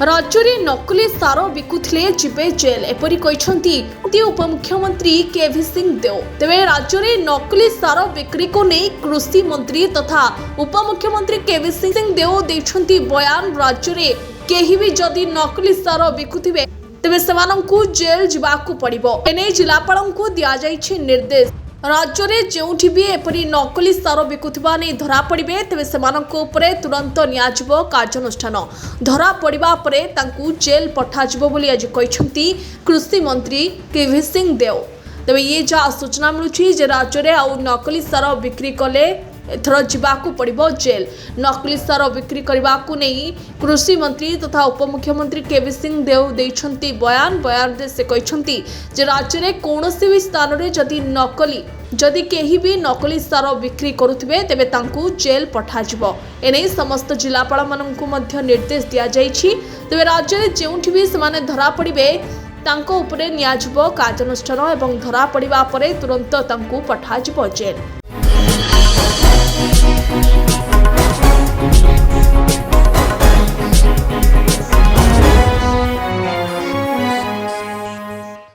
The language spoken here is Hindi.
राज्य में नकली सार बिकुले जीवे जेल एपरी उपमुख्यमंत्री केवी सिंह देव। तेज राज्य में नकली सार बिक्री को नहीं कृषि मंत्री तथा उपमुख्यमंत्री केवी सिंह देव देइछंती बयान। राज्य में केही भी जदि नकली सार बिकुथिबे तेबे सेमानंकु जेल जिबाकु पड़िबो। एने जिलापालंकु दिया जाइछि निर्देश। राज्य में जोठी भी एपरी नकली सार बिकुथिबा नै धरा पड़िबे तेबे सेमानंकु उपरे तुरंत नियाजिबो कार्यानुष्ठान। धरा पड़िबा परे तांकु जेल पठाजिबो बोली आज कहिसंती कृषि मंत्री केवी सिंह देव। तेबे ये जा सूचना मिलुछि जे राज्य में आउ नकली सार बिक्री कले एथर जिबाकु पड़िबो जेल। नकली सार बिक्री करबाकु नहीं कृषि मंत्री तथा उपमुख्यमंत्री केवी सिंह देव देइछंती बयान। बयान रे से कहिसंती जे राज्य में कोनोसी भी स्थान रे जदि केही भी नकली सार बिक्री करुथिबे तेबे तांकु जेल पठाजिबो। एने समस्त जिलापाल माननकु मध्य निर्देश दिया जाइछि। तेबे राज्य में जेउठी भी समाने धरा पड़िबे तांको उपरे नियाजिबो कार्यानुष्ठान एवं धरा पड़िबा परे तुरंत तांकु पठाजिबो जेल।